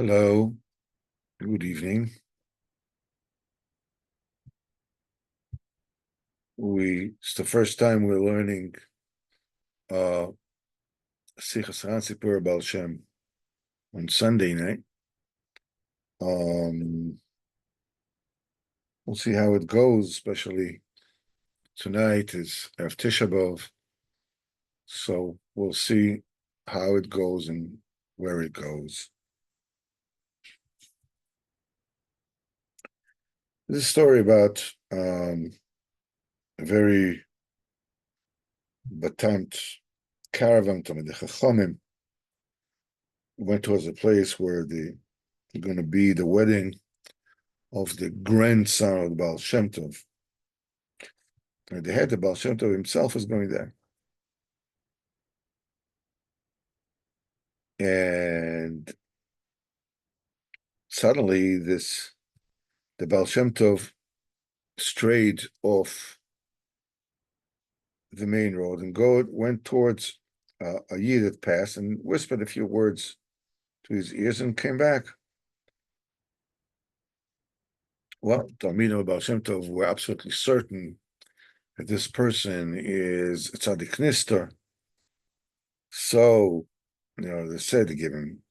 Hello, good evening. It's the first time we're learning Sipurey Baal Shem on Sunday night. We'll see how it goes, especially tonight is Erev Tisha, so we'll see how it goes and where it goes. This is a story about a very batant caravan to the Chachamim went towards a place where they're going to be the wedding of the grandson of the Baal Shemtov. And the head of Baal Shemtov himself is going there. And suddenly the Baal Shemtov strayed off the main road and went towards a Yid that passed and whispered a few words to his ears and came back. Well, Talmidim of Baal Shemtov were absolutely certain that this person is a tzaddik nister. So, they said to give him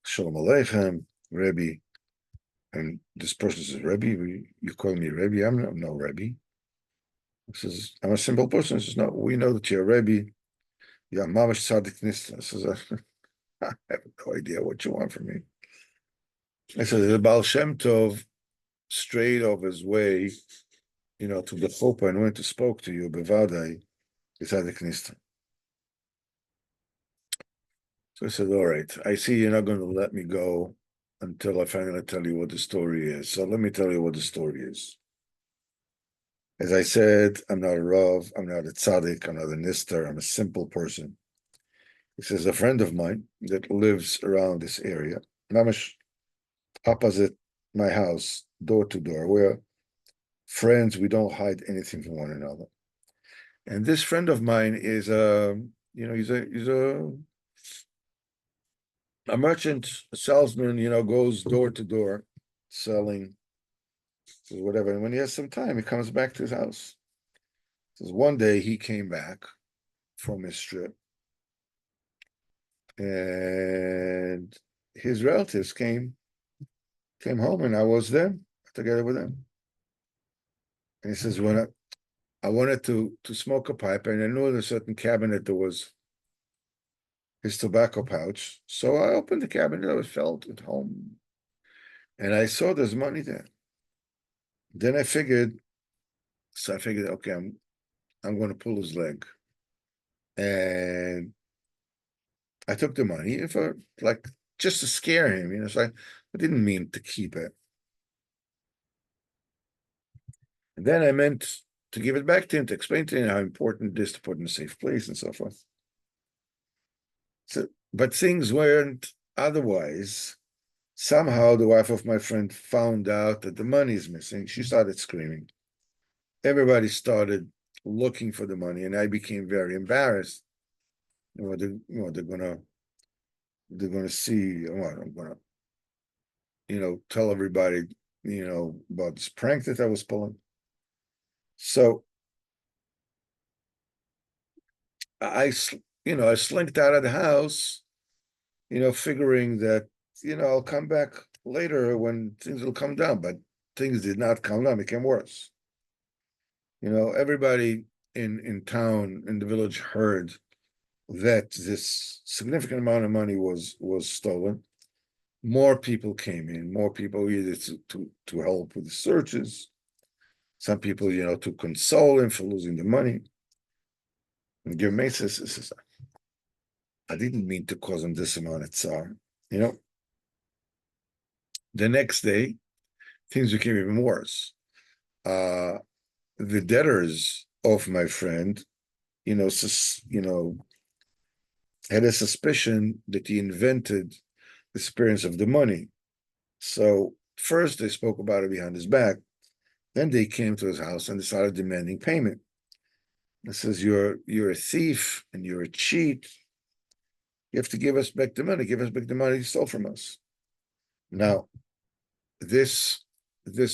Shalom Aleichem, Rebbe. And this person says, Rebbe, you call me Rebbe? I'm no Rebbe. He says, I'm a simple person. He says, no, we know that you're a Rebbe. You're Mamash Tzaddik Nista. I says, I have no idea what you want from me. I said, the Baal Shem Tov strayed off his way, to the Chopa and went to spoke to you, Bevadai, Tzaddik Nista. So I said, all right, I see you're not going to let me go until I finally tell you what the story is. So let me tell you what the story is. As I said, I'm not a Rav, I'm not a tzaddik, I'm not a nister, I'm a simple person. He says, a friend of mine that lives around this area, mamash opposite my house, door to door. We're friends, we don't hide anything from one another. And this friend of mine is he's a merchant, a salesman, goes door to door selling whatever. And when he has some time, he comes back to his house. Says one day he came back from his trip and his relatives came home and I was there together with them. And he says, when I wanted to smoke a pipe and I knew in a certain cabinet there was his tobacco pouch. So I opened the cabinet, I felt at home and I saw there's money there. Then I figured, okay, I'm going to pull his leg. And I took the money for just to scare him, so I didn't mean to keep it. And then I meant to give it back to him, to explain to him how important it is to put in a safe place and so forth. So, but things weren't otherwise. Somehow the wife of my friend found out that the money is missing. She started screaming. Everybody started looking for the money, and I became very embarrassed. They're gonna see. I'm gonna, tell everybody, about this prank that I was pulling. So I slinked out of the house, figuring that, I'll come back later when things will come down, but things did not come down, became worse. Everybody in town, in the village, heard that this significant amount of money was stolen. More people came in, more people either to help with the searches, some people, to console him for losing the money. And Germain says, I didn't mean to cause him this amount of tsar. The next day, things became even worse. The debtors of my friend, had a suspicion that he invented the disappearance of the money. So first they spoke about it behind his back. Then they came to his house and they started demanding payment. It says, you're a thief and you're a cheat. You have to give us back the money. Give us back the money you stole from us. Now, this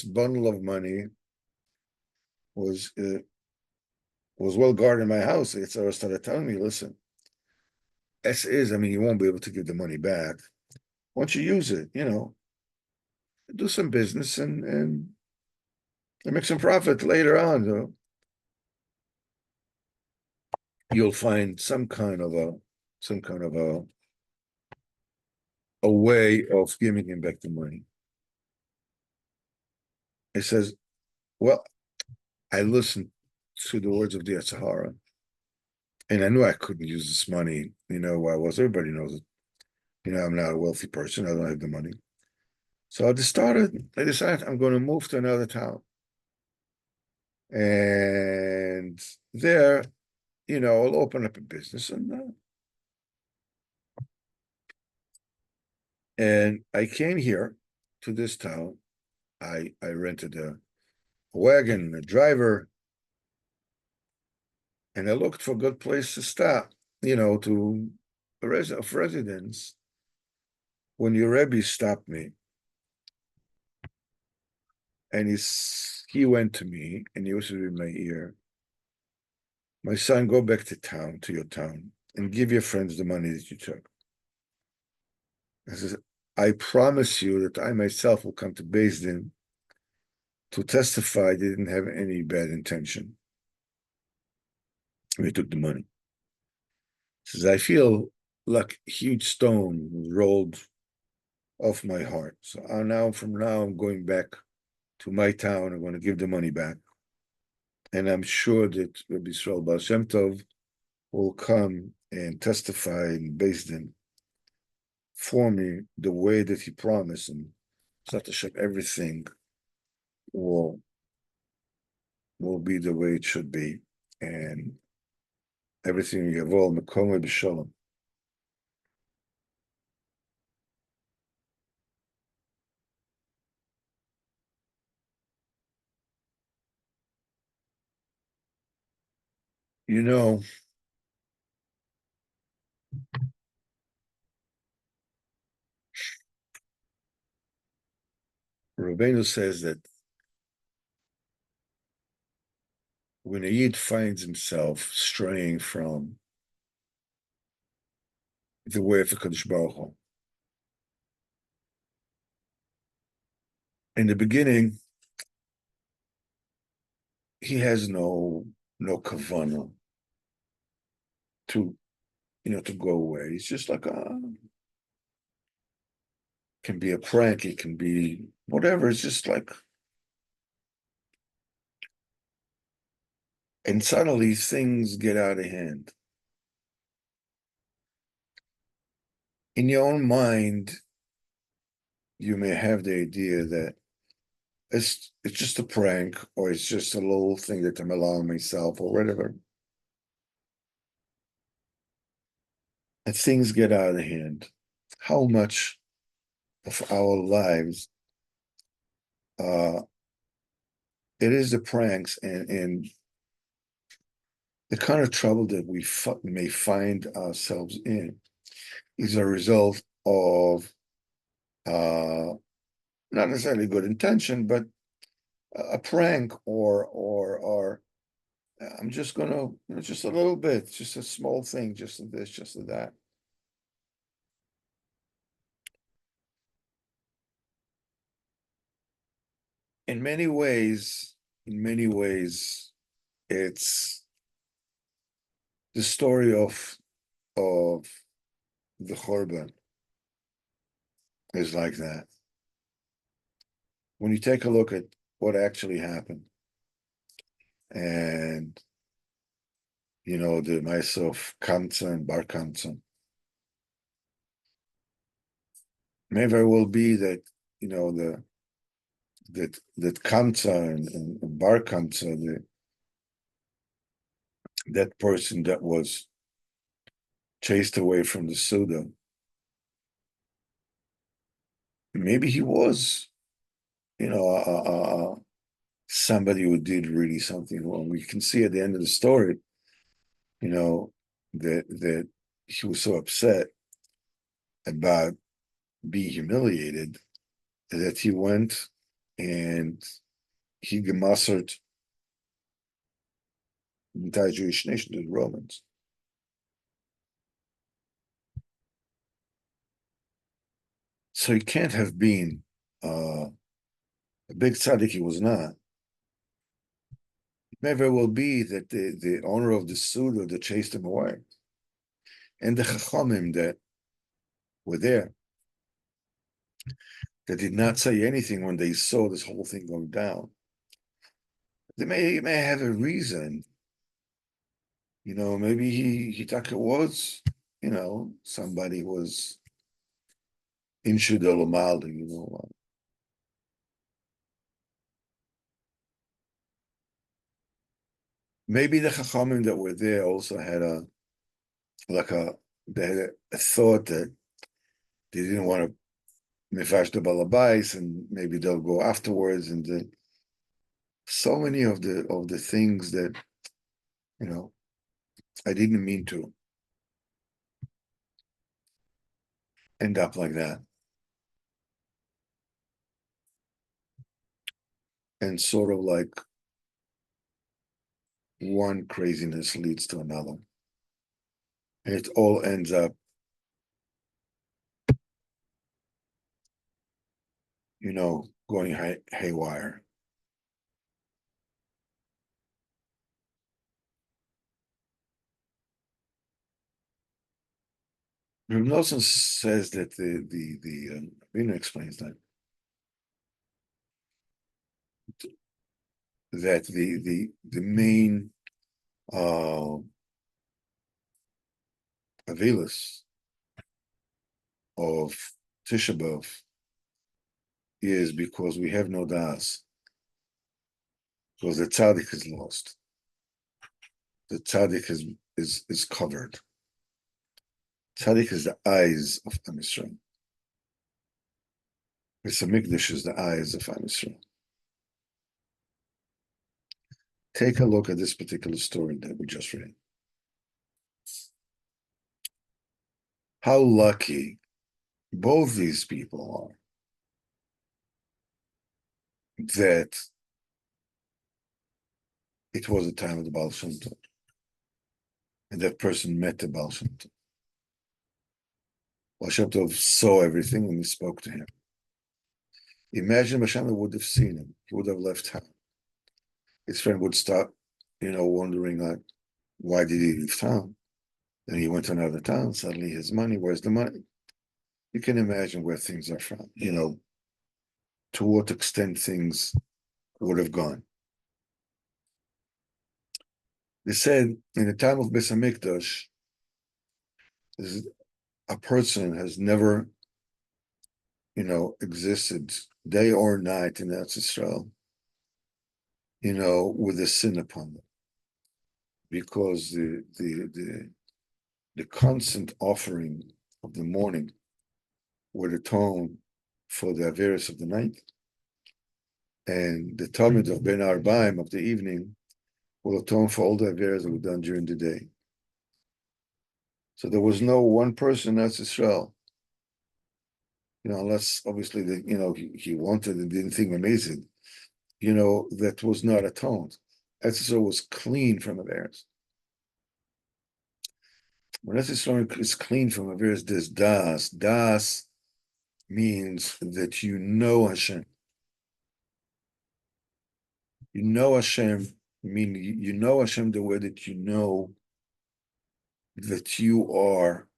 bundle of money was well guarded in my house. So I started telling me, listen, as is, I mean, you won't be able to give the money back. Once you use it, do some business and make some profit later on. You'll find some kind of a way of giving him back the money. He says, well, I listened to the words of the Sahara, and I knew I couldn't use this money, where I was. Everybody knows it. I'm not a wealthy person. I don't have the money. So I decided I'm going to move to another town. And there, I'll open up a business. And I came here to this town. I rented a wagon, a driver, and I looked for a good place to stop, to a residence. When your Rebbe stopped me, and he went to me, and he whispered in my ear, my son, go back to your town, and give your friends the money that you took. I says, I promise you that I myself will come to Beis Din to testify they didn't have any bad intention. We took the money. He says, I feel like a huge stone was rolled off my heart. So from now, I'm going back to my town. I'm going to give the money back. And I'm sure that Rabbi Yisrael Baal Shemtov will come and testify in Beis Din for me the way that he promised, and everything will be the way it should be, and everything yavol mekomah b'shalom. Rabbeinu says that when a Yid finds himself straying from the way of the Kadosh Baruch Hu, in the beginning, he has no kavanah to go away. It's just like can be a prank, it can be whatever. It's just like, and suddenly things get out of hand. In your own mind, you may have the idea that it's just a prank, or it's just a little thing that I'm allowing myself, or whatever. And things get out of hand. How much of our lives it is the pranks and the kind of trouble that we may find ourselves in is a result of not necessarily good intention, but a prank or I'm just gonna just a little bit, just a small thing, just of this, just of that. In many ways, it's the story of the Chorban is like that. When you take a look at what actually happened, and the mice of Kamsa and Bar Kamsa, may very well be that that Kamsa and Bar Kamsa, that person that was chased away from the Suda, maybe he was, somebody who did really something wrong. We can see at the end of the story, that he was so upset about being humiliated, that he went and he gemassert the entire Jewish nation to the Romans. So he can't have been a big tzaddik. He was not. It may very well be that the owner of the Suda that chased him away, and the Chachamim that were there, that did not say anything when they saw this whole thing going down. They may have a reason. Maybe he thought it was, somebody was injured or mildly, Maybe the Chachamim that were there also had they had a thought that they didn't want to mefash the balabais, and maybe they'll go afterwards. And so many of the things that I didn't mean to end up like that, and sort of like one craziness leads to another, and it all ends up, going haywire. Reb Nosson says that the Rabbeinu explains that the main avilas of Tisha B'Av is because we have no das, because the tzaddik is lost. The tzaddik is covered. Tzaddik is the eyes of Am Yisrael. It's a mikdash is the eyes of Am Yisrael. Take a look at this particular story that we just read. How lucky both these people are that it was the time of the Baal Shemtov, and that person met the Baal Shemtov. Baal Shemtov saw everything and he spoke to him. Imagine Hashem would have seen him. He would have left town. His friend would start, wondering, like, why did he leave town? Then he went to another town. Suddenly his money, where's the money? You can imagine where things are from, to what extent things would have gone. They said in the time of Beis Hamikdash, a person has never, existed day or night in Eretz Israel, with a sin upon them, because the constant offering of the morning would atone for the averos of the night, and the Talmud of Ben Arbaim of the evening will atone for all the averos that were done during the day. So there was no one person in Eretz Israel, unless obviously he wanted and didn't think amazing, that was not atoned. Eretz Israel was clean from averos. When Eretz Israel is clean from averos, there's das. Das means that you know Hashem. You know Hashem, meaning you know Hashem the way that you know that you are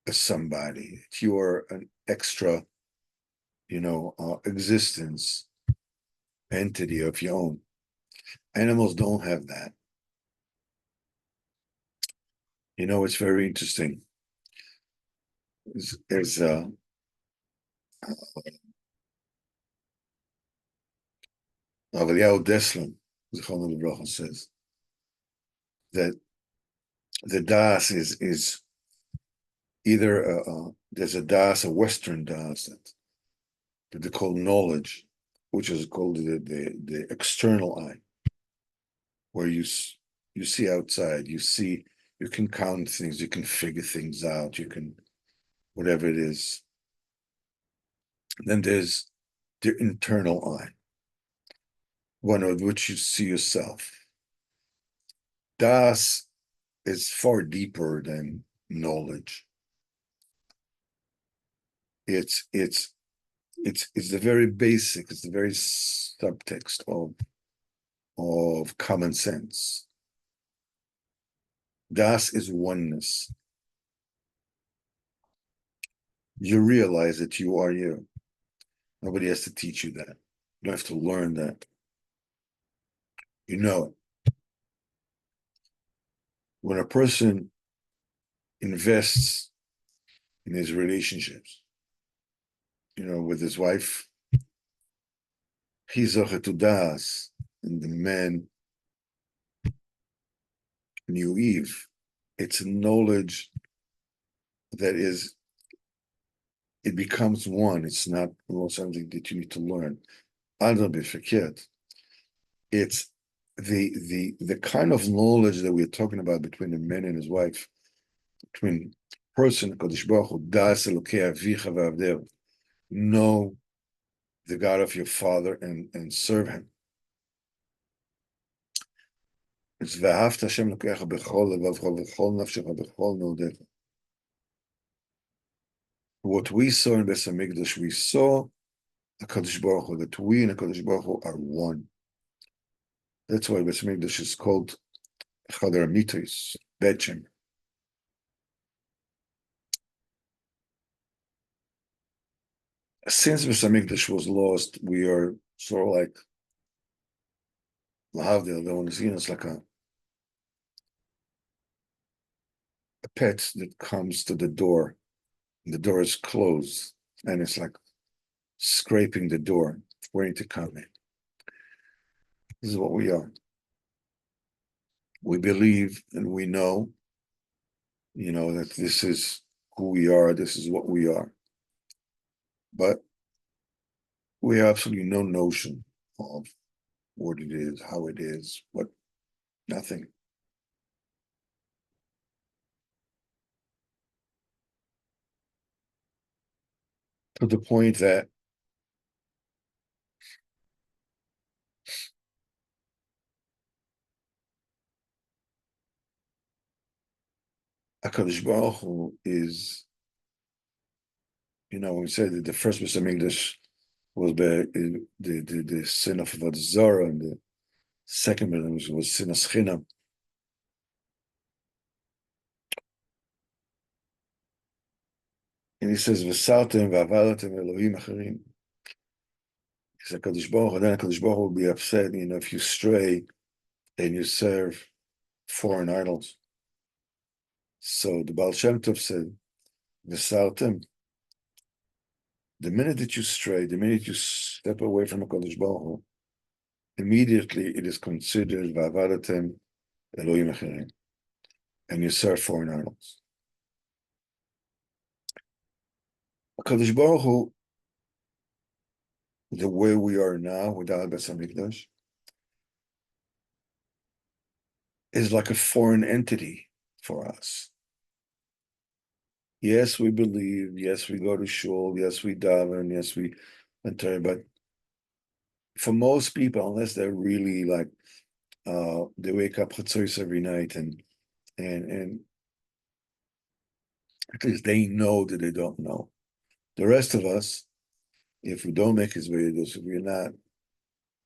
a somebody, that you are an extra, existence, entity of your own. Animals don't have that. It's very interesting. There's Avliyahu Deslam, Zichrono Livracha, says that the das is either there's a das, a Western das that they call knowledge, which is called the external eye, where you see outside, you can count things, you can figure things out, you can whatever it is. Then there's the internal eye, one of which you see yourself. Das is far deeper than knowledge. It's the very basic, it's the very subtext of common sense. Das is oneness. You realize that you are you. Nobody has to teach you that. You don't have to learn that. You know it. When a person invests in his relationships, with his wife, he's zoche to das, and the man knew Eve. It's a knowledge that it becomes one. It's not something that you need to learn. I'll be verkehrt. It's the kind of knowledge that we're talking about between the man and his wife, between person, Kodesh Baruch Hu, das Elokei avicha ve'avdev, know the God of your father and serve him. It's ve'ahavta Hashem Elokecha b'chol levavcha v'chol nafshecha b'chol meudecha. What we saw in Beis Hamikdash, we saw the Kodesh Baruch Hu, that we and the Kodesh Baruch Hu are one. That's why Beis Hamikdash is called Chader Mitos, bed chamber. Since Beis Hamikdash was lost, we are sort of like lahavdil. They want to see us like a pet that comes to the door. The door is closed, and it's like scraping the door, waiting to come in. This is what we are. We believe and we know, that this is who we are, this is what we are. But we have absolutely no notion of what it is, how it is, nothing. To the point that HaKadosh Baruch Hu is, we said that the first Beis Hamikdash was the sin of Avodah Zarah, and the second one was sin of Chinam. And he says, "V'sartem v'avadatem Elohim acherim." He said, "Kadosh Baruch Hu." Then Kadosh Baruch Hu will be upset, if you stray and you serve foreign idols. So the Baal Shemtov said, "V'sartem." The minute that you stray, the minute you step away from a Kadosh Baruch Hu, immediately it is considered v'avadatem Elohim acherim, and you serve foreign idols. Kadosh Baruch Hu, the way we are now without Beis Hamikdash, is like a foreign entity for us. Yes, we believe. Yes, we go to shul. Yes, we daven. Yes, we enter. But for most people, unless they're really like, they wake up chatzos every night and at least they know that they don't know. The rest of us, if we don't make his videos, if we're not,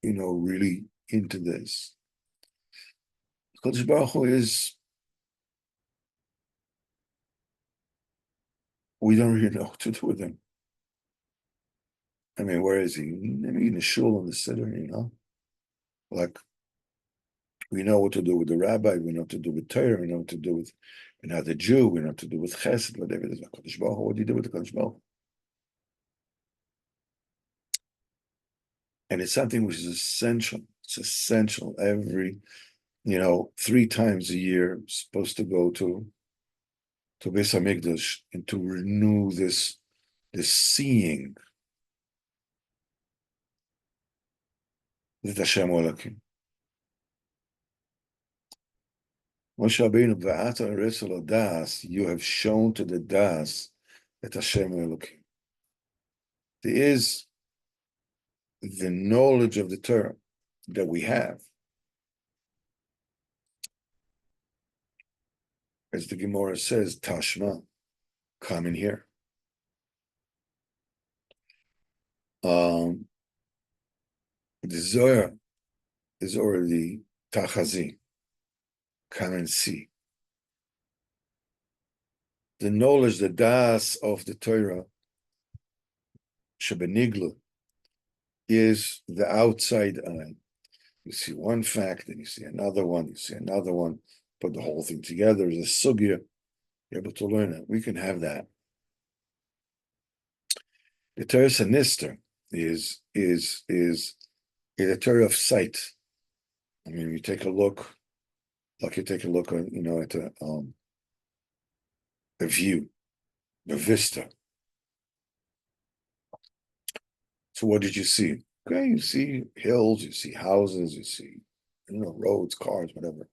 really into this, Kodesh Baruch Hu is, we don't really know what to do with him. I mean, where is he? In the shul, in the siddur, like, we know what to do with the rabbi, we know what to do with Torah, we know what to do with the Jew, we know what to do with Chesed, whatever it is. Kodesh Baruch Hu, what do you do with the Kodesh Baruch Hu? And it's something which is essential. It's essential. Every, 3 times a year, supposed to go to Beis Hamikdash and to renew this seeing that Hashem Elokim. Moshe Rabbeinu, v'ata eretz lo das, you have shown to the das at Hashem Elokim. There is the knowledge of the Torah that we have. As the Gemara says, Tashma, come in here. The Zohar is already Tachazi, come and see. The knowledge, the das of the Torah, Shebeniglu, is the outside eye. You see one fact, and you see another one, put the whole thing together as a sugya, you're able to learn it. We can have that. The Torah Sinister is a Torah of sight. I mean, you take a look, like you take a look at, at a view, the vista. So what did you see? Okay, you see hills, you see houses, you see, roads, cars, whatever.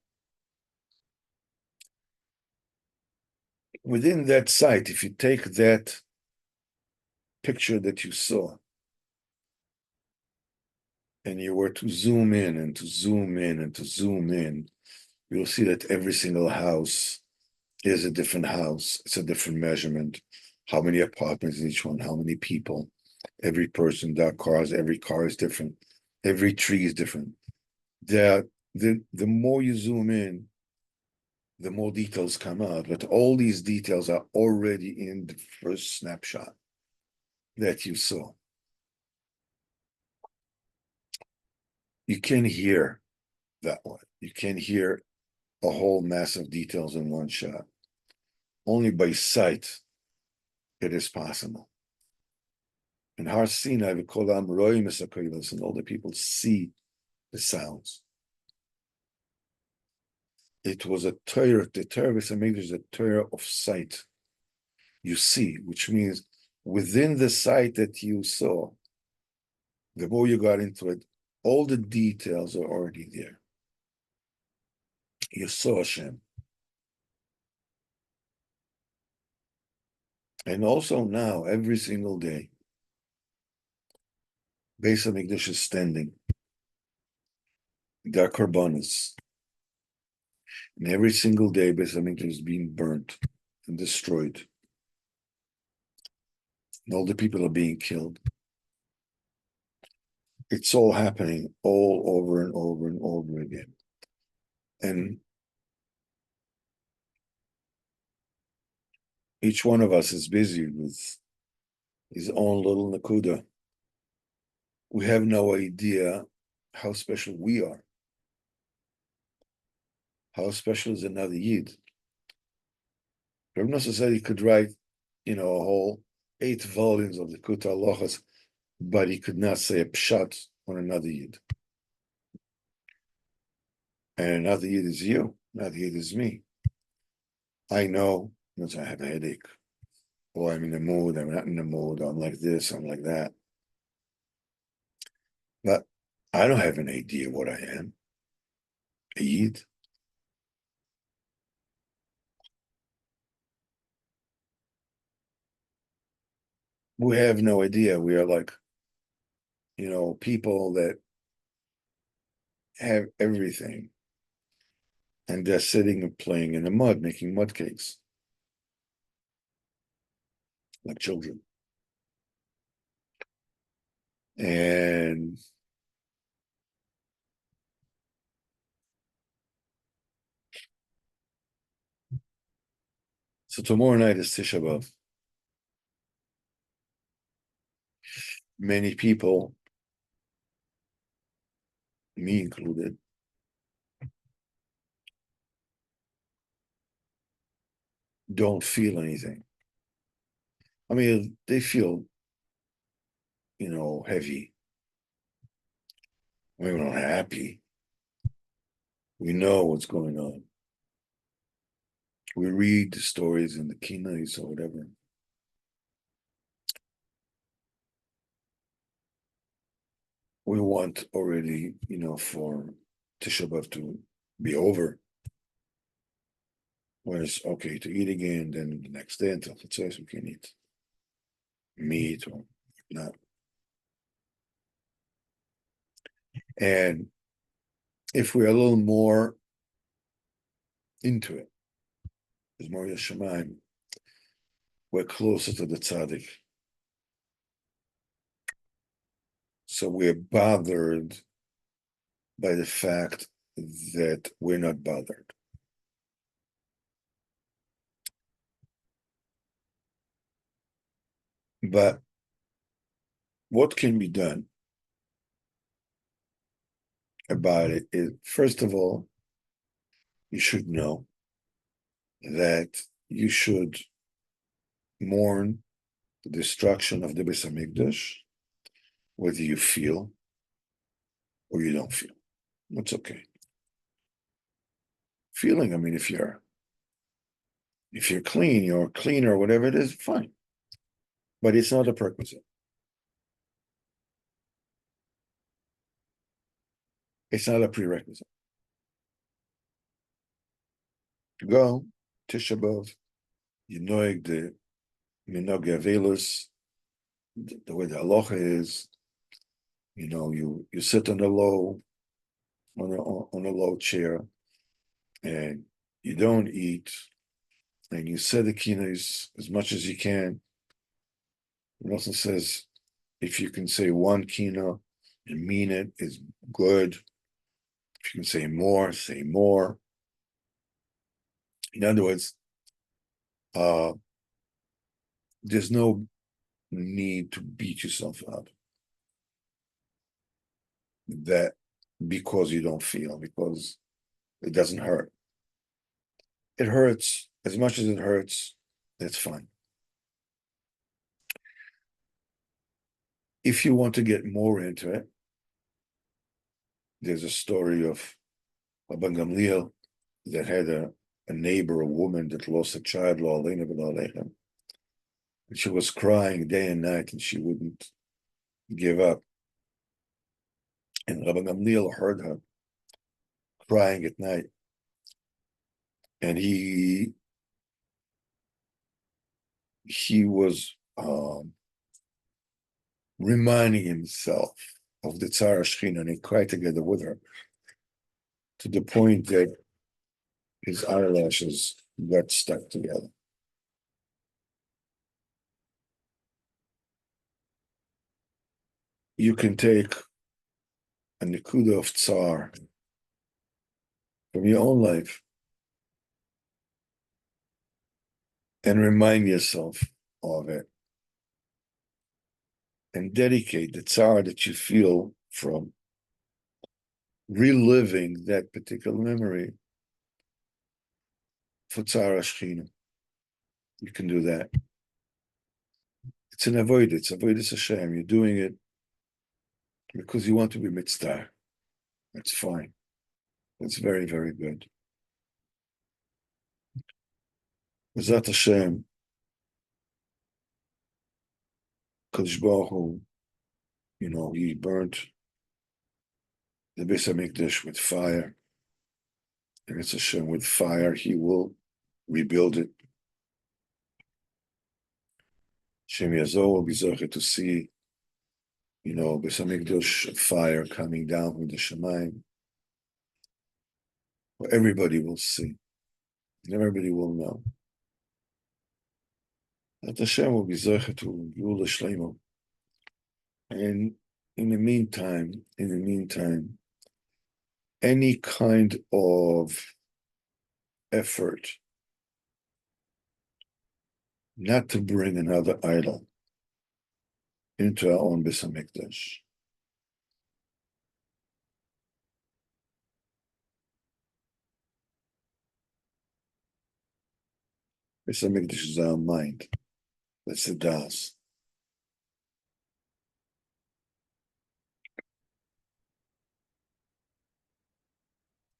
Within that sight, if you take that picture that you saw, and you were to zoom in and to zoom in and to zoom in, you'll see that every single house is a different house. It's a different measurement. How many apartments in each one? How many people? Every person, every car is different. Every tree is different. The more you zoom in, the more details come out. But all these details are already in the first snapshot that you saw. You can hear that one. You can hear a whole mass of details in one shot. Only by sight it is possible. In Har Sinai, we call them Roy Misakoilas, and all the people see the sounds. It was a Torah, the Torah is a Torah of sight. You see, which means within the sight that you saw, the more you got into it, all the details are already there. You saw Hashem. And also now, every single day, Beis HaMikdash is standing. There are korbanos. And every single day, Beis HaMikdash is being burnt and destroyed. And all the people are being killed. It's all happening all over and over and over again. And each one of us is busy with his own little nakuda. We have no idea how special we are. How special is another Yid? Rav Nosson said he could write, a whole 8 volumes of the Kuta Halachos, but he could not say a pshat on another Yid. And another Yid is you. Another Yid is me. I know, I have a headache. Or I'm in the mood, I'm not in the mood, I'm like this, I'm like that. But I don't have an idea what I am. A Yid. We have no idea. We are like, people that have everything. And they're sitting and playing in the mud, making mud cakes. Like children. And so tomorrow night is Tisha B'Av. Many people, me included, don't feel anything. I mean, they feel, heavy. We're not happy. We know what's going on. We read the stories in the Kinais or whatever. We want already, for Tisha B'Av to be over. When it's okay to eat again, then the next day until Chatzos we can eat. meat or not. And if we're a little more into it, there's more Yeshamayim, we're closer to the tzaddik. So we're bothered by the fact that we're not bothered. But what can be done about it is, first of all, you should know that you should mourn the destruction of the Beis Hamikdash, whether you feel or you don't feel. That's okay. Feeling, I mean, if you're clean, you're clean or whatever it is, fine. But it's not a prerequisite. It's not a prerequisite. Go, Tisha B'Av, you know the Minog Avelus, the way the halacha is, you sit on a low chair, and you don't eat, and you say the kinas as much as you can. It also says if you can say one kina and mean it is good. If you can say more, say more. In other words, there's no need to beat yourself up that because you don't feel, because it doesn't hurt. It hurts as much as it hurts. That's fine. If you want to get more into it, there's a story of Rabban Gamliel that had a neighbor, a woman that lost a child, and she was crying day and night, and she wouldn't give up. And Rabban Gamliel heard her crying at night, and he was reminding himself of the Tzara Shechina, and he cried together with her to the point that his eyelashes got stuck together. You can take a nekuda of tsar from your own life and remind yourself of it and dedicate the tsar that you feel from reliving that particular memory for Tzara Shechina. You can do that. It's an avoidance Hashem. You're doing it because you want to be mitzvah. That's fine. That's very, very good. B'ezrat Hashem, Kadosh Baruch Hu, he burnt the Beis Hamikdash with fire. And it's Hashem, with fire, he will rebuild it. Shem Yazor will be zoche to see, Beis Hamikdash fire coming down from the Shemayim. Well, everybody will see. And everybody will know. That Hashem will be zoche to Yula Shleimo. And in the meantime, any kind of effort not to bring another idol into our own Beis Hamikdash. Beis Hamikdash is our mind. That's the das.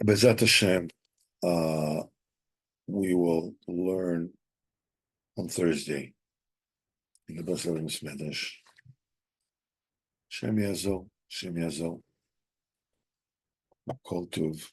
B'ezrat Hashem, we will learn on Thursday in the Basel Medrash. Shem Yazor, Kol Tov.